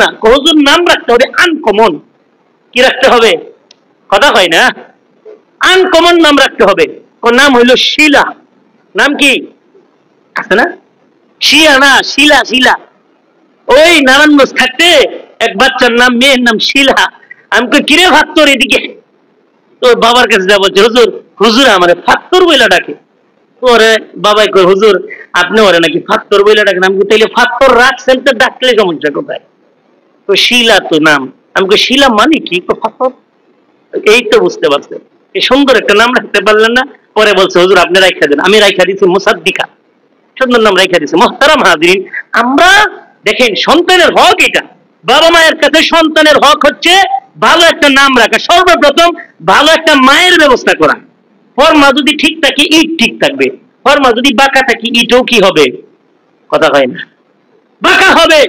না, হুজুর নাম রাখতে হবে আনকমন। কি রাখতে হবে? কথা হয় না, আনকমন নাম রাখতে হবে। ওর নাম হইল শিলা। নাম কি আছে না? শিয়া না, শিলা। শিলা। ওই নারায়ণগঞ্জ থাকতে এক বাচ্চার নাম, মেয়ের নাম শিলা। আমি কই কিরে ফাত্তর এদিকে, তো বাবার কাছে যা বলছে, হুজুর হুজুর আমার ফাত্তর বইলা ডাকে। ওরে বাবাই কই হুজুর আপনি ওরে নাকি ফাত্তর বইলা ডাকেন। আমি তাইলে ফাত্তর রাখছেন তো ডাকলে সমস্যা কোথায়? তো শিলা তো নাম। আমি কই শিলা মানে কি? ফাত্তর। এই তো বুঝতে পারছেন, এই সুন্দর একটা নাম রাখতে পারলেন না। পরে বলছে হুজুর আপনি রাখা দেন। আমি রাখা দিচ্ছি মুসাদ্দিকা, সুন্দর নাম রাখা দিচ্ছে। মোহতারাম হাজিরিন, আমরা দেখেন সন্তানের হক এটা। বাবা মায়ের কাছে সন্তানের হক হচ্ছে ভালো একটা নাম রাখা। সর্বপ্রথম ভালো একটা মায়ের ব্যবস্থা করা। ফর্মা যদি ঠিক থাকে ইট ঠিক থাকবে, ফর্মা যদি বাঁকা থাকে ইটও কি হবে? কথা হয় না, বাঁকা হবে।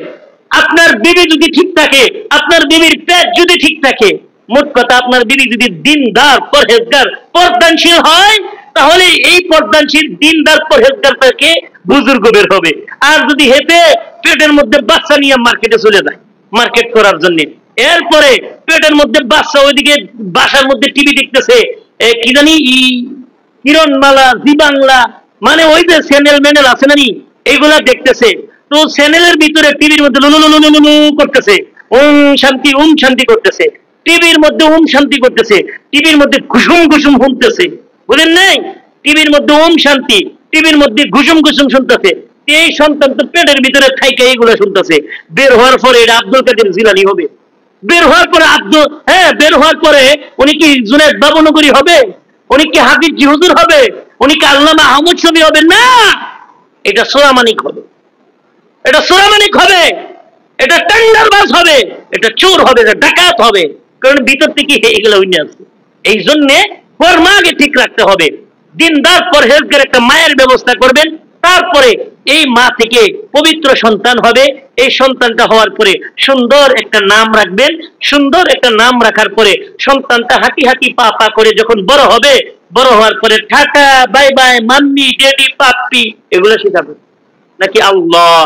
আপনার বিবি যদি ঠিক থাকে, আপনার বিবির পেট যদি ঠিক থাকে, মোট কথা আপনার বিবি যদি দিনদার পরহেজগার পর্দানশীল হয়, তাহলে এই পর্দানশীল দিনদার পরহেজগার থেকে বুজুর্গ বের হবে। আর যদি হেঁটে পেটের মধ্যে বাচ্চা নিয়ে মার্কেটে চলে যায় মার্কেট করার জন্য, এরপরে পেটের মধ্যে বাচ্চা ওইদিকে বাসার মধ্যে টিভি দেখতেছে, কি জানি কিরণমালা, জি বাংলা, মানে ওই যে চ্যানেল ম্যানেল আছে না, এইগুলা দেখতেছে। তো চ্যানেলের ভিতরে টিভির মধ্যে লুলু করতেছে, ওম শান্তি করতেছে, টিভির মধ্যে ওম শান্তি করতেছে, টিভির মধ্যে ঘুষুম ঘুষুম শুনতেছে। বুঝেন নাই? টিভির মধ্যে ওম শান্তি, টিভির মধ্যে ঘুষুম ঘুষুম শুনতেছে। এই সন্তান তো পেটের ভিতরে থাইকা এইগুলো শুনতেছে। বের হওয়ার পরে এটা আব্দুল কাদের জিলানী হবে। বের হওয়ার পরে বের হওয়ার পরে উনি কি জুনায়েদ বাবুনগরী হবে? উনি কি হাফিজ জি হুজুর হবে? উনি কি আল্লামা আহমদ শফি হবে? না, এটা সোরামানিক হবে, এটা সোরামানিক হবে, এটা টেন্ডারবাজ হবে, এটা চোর হবে, এটা ডাকাত হবে। কারণ ভিতর থেকে এগুলো উঠে আসছে। এই জন্য ফরমা আগে ঠিক রাখতে হবে। দিনদার পরহেজগার একটা মায়ের ব্যবস্থা করবেন। তারপরে এই মা থেকে পবিত্র সন্তান হবে। এই সন্তানটা হওয়ার পরে সুন্দর একটা নাম রাখবেন। সুন্দর একটা নাম রাখার পরে সন্তানটা হাঁটি হাঁটি পা পা করে যখন বড় হবে, বড় হওয়ার পরে tata bye bye mummy daddy puppy এগুলো শিখাবেন। নাকি আল্লাহ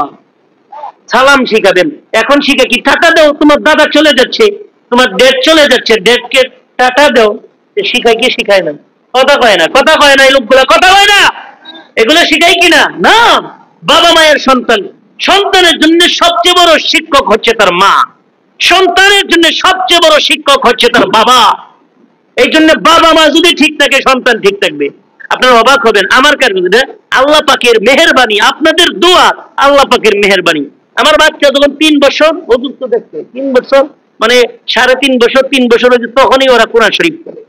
সালাম শিখাবেন। এখন শিখে কি টাটা দাও, তোমার দাদা চলে যাচ্ছে, তোমার ডেড চলে যাচ্ছে, ডেডকে টাটা দাও। শিখায় কি শিখায় না? কথা কয় না, কথা কয় না, এই লোকগুলা কথা কয় না। এগুলো শিখাই কিনা? না। বাবা মায়ের সন্তান, সন্তানের জন্য সবচেয়ে বড় শিক্ষক হচ্ছে তার মা, সন্তানের জন্য সবচেয়ে বড় শিক্ষক হচ্ছে তার বাবা। এই জন্য বাবা মা যদি ঠিক থাকে সন্তান ঠিক থাকবে। আপনারা অবাক হবেন আমার কাছে, আল্লাহ পাকের মেহেরবানি, আপনাদের দোয়া, আল্লাহ পাকের মেহেরবানি। আমার বাচ্চা যখন 3 বছর, অসুস্থ দেখছে 3 বছর, মানে 3.5 বছর, 3 বছর হয়েছে, তখনই ওরা কোরআন শরীফ পড়ে।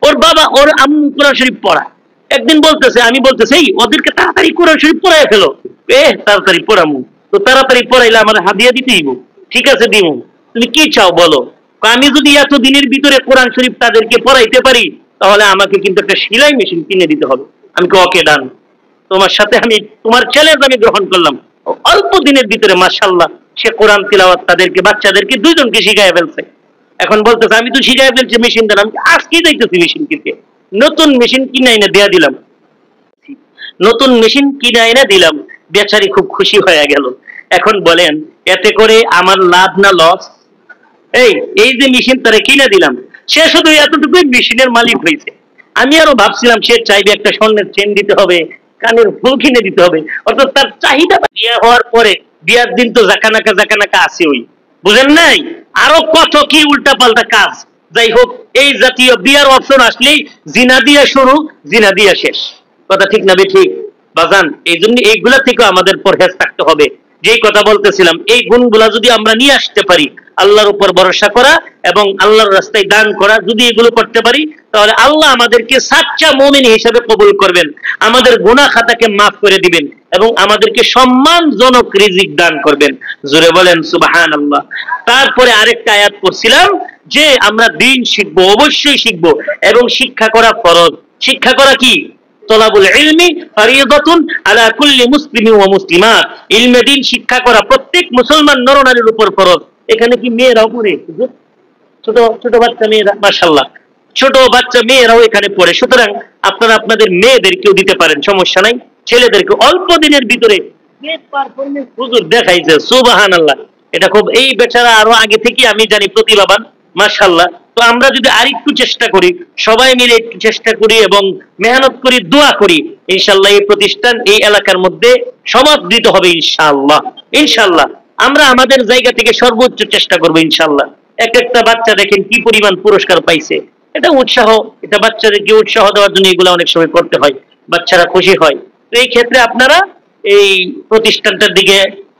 ওর বাবা ওর আম্মু কোরআন শরীফ পড়া। একদিন বলতেছে, আমি বলতেছি এই ওদেরকে তাড়াতাড়ি কোরআন শরীফ পড়ায় ফেলো। তাড়াতাড়ি পড়ামু তো, তাড়াতাড়ি পড়াইলে আমার হাদিয়া দিতে হইব। ঠিক আছে দিমু, তুমি কি চাও বলো। আমি যদি এত দিনের ভিতরে কোরআন শরীফ তাদেরকে পড়াইতে পারি, তাহলে আমাকে কিন্তু একটা সেলাই মেশিন কিনে দিতে হবে। আমি ওকে ডান, তোমার সাথে আমি তোমার চ্যালেঞ্জ আমি গ্রহণ করলাম। অল্প দিনের ভিতরে মাশাআল্লাহ সে কোরআন তিলাওয়াত তাদেরকে, বাচ্চাদেরকে 2 জনকে শিখায় ফেলছে। এখন বলতেছে আমি তো শিখায় ফেলছি, মেশিন দিলাম। আজকেই দেখতেছি মেশিন কিনতে, নতুন মেশিন কিনে এনে দেয়া দিলাম, নতুন মেশিন কিনে এনে দিলাম। বেচারি খুব খুশি হয়ে গেল। এখন বলেন এতে করে আমার লাভ না লস? এই যে মেশিন তারা কিনে দিলাম, সে শুধু এতটুকুই মেশিনের মালিক হয়েছে। আমি আরো ভাবছিলাম সে চাইবে একটা স্বর্ণের চেন দিতে হবে, কানের ফুল কিনে দিতে হবে। অর্থাৎ তার চাহিদা বিয়ে হওয়ার পরে, বিয়ার দিন তো জাকানাকা আছে, ওই বুঝেন নাই, আরো কত কি উল্টা পাল্টা কাজ। যাই হোক, এই জাতীয় বিয়ার অপশন আসলেই জিনা দিয়া শুরু, জিনা দিয়া শেষ। কথা ঠিক না ঠিক বাজান? এই জন্য এইগুলা থেকে আমাদের পরহেজ থাকতে হবে। যেই কথা বলতেছিলাম, এই গুণগুলা যদি আমরা নিয়ে আসতে পারি, আল্লাহর উপর ভরসা করা এবং আল্লাহর রাস্তায় দান করা, যদি এগুলো করতে পারি, তাহলে আল্লাহ আমাদেরকে সাচ্চা মুমিন হিসেবে কবুল করবেন, আমাদের গুনাহ খাতাকে মাফ করে দিবেন এবং আমাদেরকে সম্মানজনক রিজিক দান করবেন। জোরে বলেন সুবহানাল্লাহ। তারপরে আরেকটা আয়াত পড়ছিলাম যে আমরা দিন শিখবো, অবশ্যই শিখবো, এবং শিক্ষা করা ফরজ। শিক্ষা করা কি? তলাবুল ইলমি ফারিদাতুন আলা কুল্লি মুসলিমিন ওয়া মুসলিমাত। ইলমে দ্বীন শিক্ষা করা প্রত্যেক মুসলমান নরনারীর উপর ফরজ। এখানে কি মেয়েরাও পড়ে? ছোট ছোট বাচ্চা মেয়েরা, মাশাআল্লাহ ছোট বাচ্চা মেয়েরাও এখানে পড়ে। সুতরাং আপনারা আপনাদের মেয়েদেরকেও দিতে পারেন, সমস্যা নাই। ছেলেদেরকে অল্প দিনের ভিতরে গ্রেট পারফরম্যান্স হুজুর দেখাইছে, সুবহানাল্লাহ। এটা খুব, এই বেচারা আরো আগে থেকে আমি জানি প্রতিভাবান, মাশাআল্লাহ। তো আমরা যদি আরেকটু চেষ্টা করি, সবাই মিলে একটু চেষ্টা করি এবং মেহনত করি, দোয়া করি, ইনশাআল্লাহ এই প্রতিষ্ঠান এই এলাকার মধ্যে সমাদৃত হবে ইনশাআল্লাহ। ইনশাআল্লাহ আমরা আমাদের জায়গা থেকে সর্বোচ্চ চেষ্টা করবো ইনশাআল্লাহ। এক একটা বাচ্চা দেখেন কি পরিমাণ পুরস্কার পাইছে, এটা উৎসাহ, এটা বাচ্চাদেরকে উৎসাহ দেওয়ার জন্য এগুলো অনেক সময় করতে হয়, বাচ্চারা খুশি হয়। তো এই ক্ষেত্রে আপনারা এই প্রতিষ্ঠানটার দিকে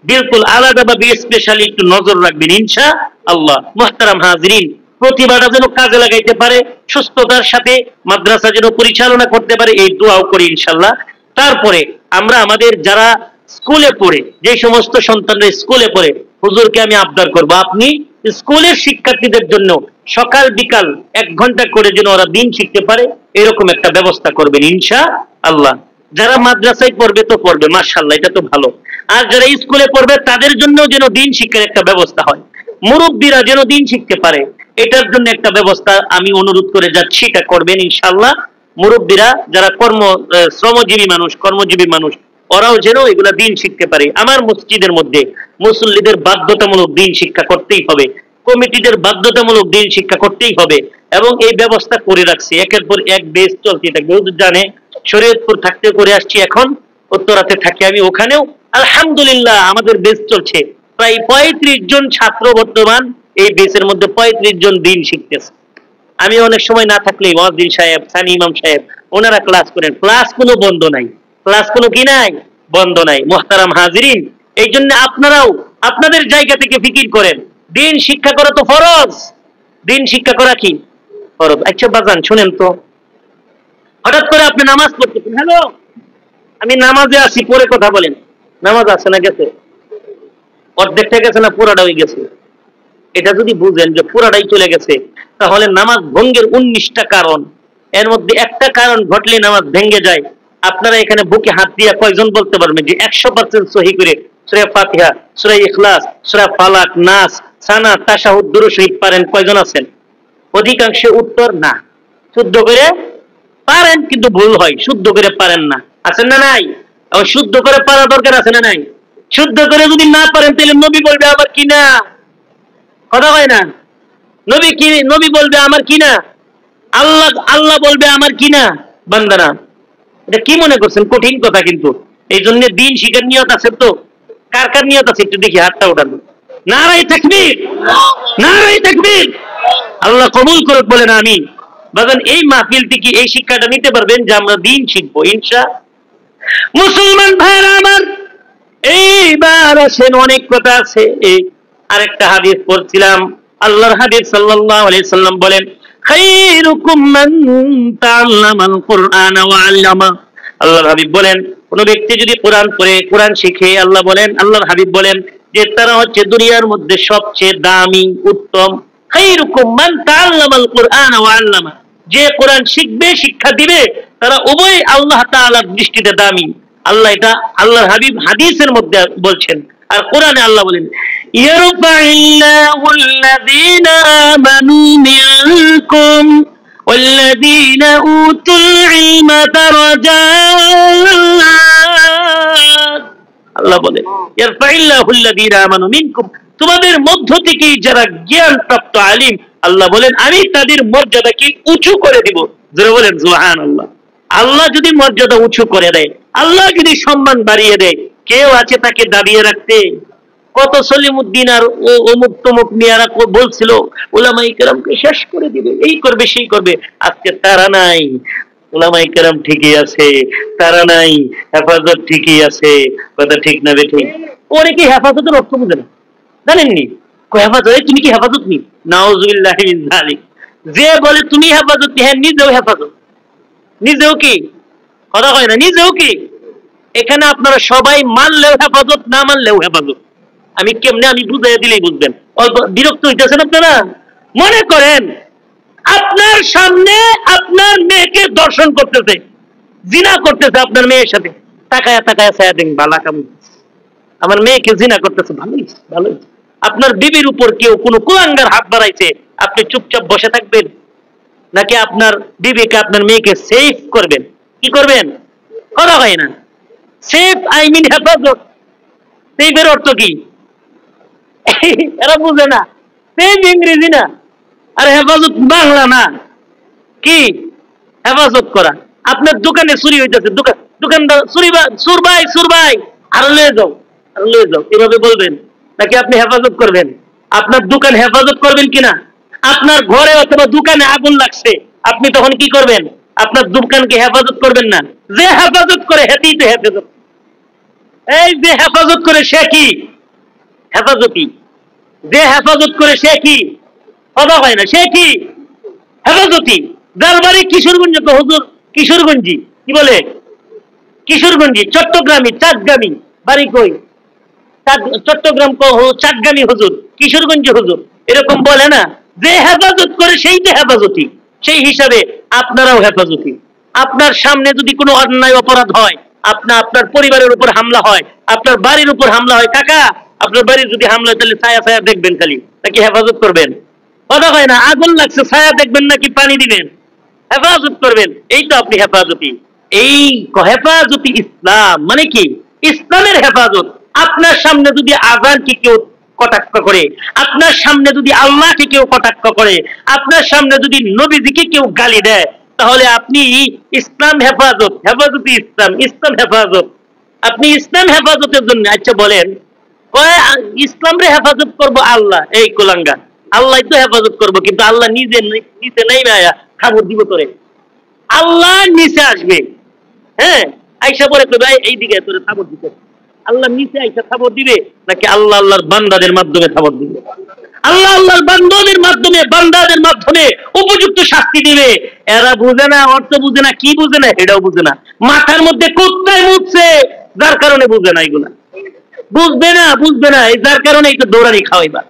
বিলকুল আলাদাভাবে স্পেশালি একটু নজর রাখবেন ইনশাআল্লাহ। মুহতারাম হাজিরিন, প্রতিভাটা যেন কাজে লাগাইতে পারে, সুস্থতার সাথে মাদ্রাসা যেন পরিচালনা করতে পারে, এই দোয়াও করি ইনশাআল্লাহ। তারপরে আমরা আমাদের যারা স্কুলে পড়ে, যে সমস্ত সন্তানরা স্কুলে পড়ে, হুজুরকে আমি আবদার করব, আপনি স্কুলের শিক্ষার্থীদের জন্য সকাল বিকাল 1 ঘন্টা করে যেন ওরা দিন শিখতে পারে, এরকম একটা ব্যবস্থা করবেন ইনশাআল্লাহ। যারা মাদ্রাসায় পড়বে তো পড়বে, মাশাআল্লাহ, এটা তো ভালো। আর যারা স্কুলে পড়বে তাদের জন্য যেন দিন শিক্ষার একটা ব্যবস্থা হয়, মুরব্বীরা যেন দিন শিখতে পারে, এটার জন্য একটা ব্যবস্থা আমি অনুরোধ করে যাচ্ছি, এটা করবেন ইনশাআল্লাহ। মুরব্বীরা যারা শ্রমজীবী মানুষ, কর্মজীবী মানুষ, ওরাও যেন এগুলা দিন শিখতে পারে। আমার মসজিদের মধ্যে মুসল্লিদের বাধ্যতামূলক দিন শিক্ষা করতেই হবে, কমিটিদের বাধ্যতামূলক দিন শিক্ষা করতেই হবে, এবং এই ব্যবস্থা করে রাখছি, একের পর এক বেশ চলতে থাকবে। হুজুর জানে শরীয়তপুর থাকতে করে আসছি, এখন উত্তরাতে থাকি আমি, ওখানেও আলহামদুলিল্লাহ আমাদের বেশ চলছে। প্রায় 35 জন ছাত্র বর্তমান এই বেসের মধ্যে 35 জন দিন শিখতেছে। আমি অনেক সময় না থাকলে ওয়াজির সাহেব, সানি ইমাম সাহেব, ওনারা ক্লাস করেন, ক্লাস কোনো বন্ধ নাই, ক্লাস কোনো কি নাই, বন্ধ নাই। মুহতারাম হাজিরিন, এই জন্য আপনারাও আপনাদের জায়গা থেকে ফিকির করেন, দিন শিক্ষা করা তো ফরজ, দিন শিক্ষা করা কি ফরজ। আচ্ছা বাজান শুনেন তো, হঠাৎ করে আপনি নামাজ পড়তেছেন, হ্যালো আমি নামাজে আছি, পরে কথা বলেন, নামাজ আছে না গেছে, অর্ধেকটা গেছে না পুরাটাই গেছে, এটা যদি বুঝেন যে পুরাটাই চলে গেছে, তাহলে নামাজ ভঙ্গের 19টা কারণ, এর মধ্যে একটা কারণ ঘটলে নামাজ ভেঙে যায়। আপনারা এখানে বুকে হাত দিয়ে কয়জন বলতে পারবেন যে 100% সহি করে সূরা ফাতিহা, সূরা ইখলাস, সূরা ফালাক, নাস, সানা, তাশাহুদ, দুরূদ শরীফ পারেন? কয়জন আছেন? অধিকাংশ উত্তর না। শুদ্ধ করে পারেন কিন্তু ভুল হয়, শুদ্ধ করে পারেন না, আছেন না নাই? এবং শুদ্ধ করে পারা দরকার আছে না নাই? শুদ্ধ করে যদি না পারেন তাহলে নবী বলবে আমার কি না, কথা হয় না? নবী বলবে আমার কি না, আল্লাহ বলবে আমার কি না, বান্দারা। এটা কি মনে করছেন কঠিন কথা? কিন্তু এই জন্য দিন শিখার নিয়ত আছে তো? কার কার নিয়ত আছে একটু দেখি হাতটা উঠানো। নারায়ে তাকবীর, নারায়ে তাকবীর। আল্লাহ কবুল করুক বলেন আমিন। বাজান এই মাহফিল থেকে এই শিক্ষাটা নিতে পারবেন যে আমরা দিন শিখবো ইনশাআল্লাহ। মুসলমান ভাইরা আমার, এইবার আসেন, অনেক কথা আছে। এই আরেকটা হাদিস পড়ছিলাম, আল্লাহর হাবিব সাল্লাল্লাহু আলাইহি সাল্লাম বলেন, খায়রুকুম মান তাআল্লামাল কুরআন ওয়া আল্লামা। আল্লাহর হাবিব বলেন, কোন ব্যক্তি যদি কোরআন পড়ে, কোরআন শিখে, আল্লাহর হাবিব বলেন যে তারা হচ্ছে দুনিয়ার মধ্যে সবচেয়ে দামি, উত্তম। খায়রুকুম মান তাআল্লামাল কুরআন ওয়া আল্লামা, যে কোরআন শিখবে, শিক্ষা দিবে, তারা উভয় আল্লাহ তাআলার দৃষ্টিতে দামি। আল্লাহ, এটা আল্লাহর হাবিব হাদিসের মধ্যে বলছেন, আর কোরআনে আল্লাহ বলেন, ইয়ারফাইল্লাহুল্লাযীনা আমানু মিনকুম ওয়াল্লাযীনা উতুল ইলমা দারাজাত। আল্লাহ বলেন, ইয়ারফাইল্লাহুল্লাযীনা আমানু মিনকুম, তোমাদের মধ্য থেকে যারা জ্ঞান প্রাপ্ত আলিম, আল্লাহ বলেন আমি তাদের মর্যাদাকে উঁচু করে দিব। যারা বলেন সুবহানাল্লাহ। আল্লাহ যদি মর্যাদা উঁচু করে দেয়, আল্লাহ যদি সম্মান বাড়িয়ে দেয়, কেউ আছে তাকে দাবিয়ে রাখতে? কত সলিমউদ্দিন আর অমুক তমুক মিয়ারা বলছিল উলামায়ে কেরামকে শেষ করে দিবে, এই করবে সেই করবে। আজকে তারা নাই, উলামায়ে কেরাম ঠিকই আছে, তারা নাই, হেফাজত ঠিকই আছে। কথা ঠিক না বেঠিক? ওরে কি হেফাজতের অর্থ বুঝে না, জানেননি? হেফাজত, তুমি কি হেফাজত নি? নাউযুবিল্লাহি মিন যালিক। যে বলে তুমি হেফাজত, হ্যাঁ নিজেও হেফাজত, নিজেও কি, কথা হয় না, নিজেও কি। এখানে আপনারা সবাই মানলেও হেফাজত, না মানলেও হেফাজত। আমি কেমনে, আমি বুঝাই দিলেই বুঝবেন। অল্প বিরক্ত হইতেছেন আপনারা? মনে করেন আপনার সামনে আপনার মেয়েকে দর্শন করতেছে, জিনা করতেছে আপনার মেয়ের সাথে, তাকায়া তাকায়া ছায়া দেখেন, বালা কাম, আমার মেয়েকে জিনা করতেছে, ভালোই ভালোই। আপনার বিবির উপর কেউ কোনো কুলাঙ্গার হাত বাড়াইছে, আপনি চুপচাপ বসে থাকবেন? নাকি আপনার বিবিকে, আপনার মেয়েকে সেফ করবেন? কি করবেন? করা হয় না। সেফ, আই মিন হেফাজত। সেফের অর্থ কি? এরা বুঝে না, সেম ইংরেজি না। আর হেফাজত বাংলা না, কি হেফাজত করা। আপনার দোকানে চুরি হইতেছে, দোকানদার সুর ভাই আরো লয়ে যাও, আরো লয়ে যাও, এভাবে বলবেন নাকি আপনি হেফাজত করবেন? আপনার দোকান হেফাজত করবেন কিনা? আপনার ঘরে অথবা দোকানে আগুন লাগছে, আপনি তখন কি করবেন? আপনার দোকানকে হেফাজত করবেন না? যে হেফাজত করে হেতেই তো হেফাজত। এই যে হেফাজত করে সে কি হেফাজতি? যে হেফাজত করে সে কি কথা হয় না, সে কি হেফাজতি? যার বাড়ি কিশোরগঞ্জ, হুজুর কিশোরগঞ্জি, কি বলে কিশোরগঞ্জি, চট্টগ্রামী চাঁদগামী, বাড়ি কই? চট্টগ্রাম চাঁদগামী হুজুর, কিশোরগঞ্জ হুজুর, এরকম বলে না? যে হেফাজত করে সেই তো হেফাজতি। সেই হিসাবে আপনারাও হেফাজতি। আপনার সামনে যদি কোনো অন্যায় অপরাধ হয়, আপনার পরিবারের উপর হামলা হয়, আপনার বাড়ির উপর হামলা হয়, কাকা আপনার বাড়ির যদি হামলা হয় তাহলে ছায়া ছায়া দেখবেন খালি, নাকি হেফাজত করবেন? কথা হয় না, আগুন লাগছে ছায়া দেখবেন নাকি পানি দিবেন? হেফাজত করবেন, এই তো আপনি হেফাজতি। এই হেফাজতি ইসলাম মানে কি? ইসলামের হেফাজত। আপনার সামনে যদি আযানকে কেউ কটাক্ষ করে, আপনার সামনে যদি আল্লাহকে কেউ কটাক্ষ করে, আপনার সামনে যদি নবীজিকে কেউ গালি দেয়, তাহলে আপনি ইসলাম হেফাজত, হেফাজতি ইসলাম, ইসলাম হেফাজত। আপনি ইসলাম হেফাজতের জন্য আচ্ছা বলেন, ইসলাম রে হেফাজত করব আল্লাহ, এই কোলাঙ্গা আল্লাহ তো হেফাজত করব, কিন্তু আল্লাহ নিজে নিচে নাই আয়া খবর দিব তোরে। আল্লাহ নিচে আসবে, হ্যাঁ, আইসা পরে ভাই এই দিকে তোরে খবর দিতে। আল্লাহ নিচে আইসা খবর দিবে, নাকি আল্লাহ আল্লাহর বান্দাদের মাধ্যমে খবর দিবে? আল্লাহ আল্লাহর বান্দাদের মাধ্যমে উপযুক্ত শাস্তি দিবে। এরা বুঝে না, অর্থ বুঝে না, কি বুঝে না এটাও বুঝে না। মাথার মধ্যে কোথায় মুছছে, যার কারণে বুঝে না এগুলা। বুঝবে না, এই যার কারণে একটু দৌড়ানি খাওয়াইবা।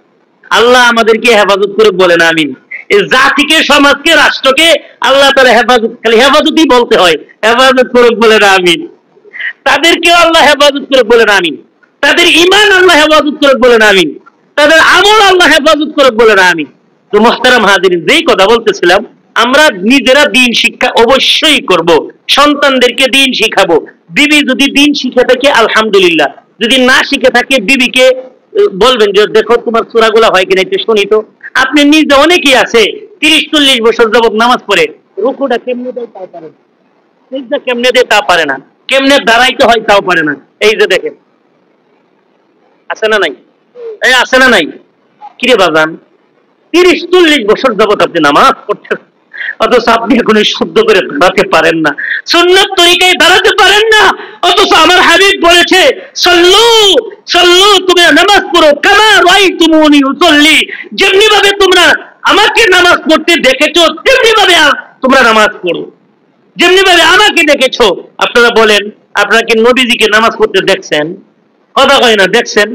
আল্লাহ আমাদেরকে হেফাজত করে বলেন আমিন। এই জাতিকে, সমাজকে, রাষ্ট্রকে আল্লাহ তাআলা হেফাজত, খালি হেফাজতই বলতে হয়, হেফাজত করে বলেন আমিন। তাদেরকেও আল্লাহ হেফাজত করে বলেন আমিন। তাদের ঈমান আল্লাহ হেফাজত করে বলেন আমিন। তাদের আমল আল্লাহ হেফাজত করে বলেন আমিন। তো মুহতারাম হাজিরিন, যেই কথা বলতেছিলাম, আমরা নিজেরা দিন শিক্ষা অবশ্যই করব, সন্তানদেরকে দিন শিখাবো। বিবি যদি দিন শিখে থাকে আলহামদুলিল্লাহ, যদি না শিখে থাকে বিবিকে বলবেন যে দেখো তোমার সূরাগুলো হয় কিনা একটু শুনি তো। আপনি নিজে, অনেকেই আছে 30-40 বছর যাবত নামাজ পড়ে, রুকুটা কেমনে দেয় তাও পারে না, সিজদা কেমনে দেয় তা পারে না, কেমনে দাঁড়াইতে হয় তাও পারে না। এই যে দেখেন, আছে না নাই? এই আছে না নাই? কিরে বাজান, 30-40 বছর যাবত আপনি নামাজ পড়ছেন, অথচ আপনি এখন শুদ্ধ করে দাঁড়াতে পারেন না, সুন্নাত তরিকায় দাঁড়াতে পারেন না। অথচ আমার হাবিব বলেছে সল্লু সল্লু, তুমি নামাজ পড়ো কামা রাআইতুমুনি উসাল্লি, যেমনি ভাবে তোমরা আমাকে নামাজ পড়তে দেখেছো তেমনি ভাবে তোমরা নামাজ পড়ো, যেমনি ভাবে আমাকে দেখেছো। আপনারা বলেন, আপনারা কি নবীজিকে নামাজ পড়তে দেখছেন? কথা কয় না, দেখছেন?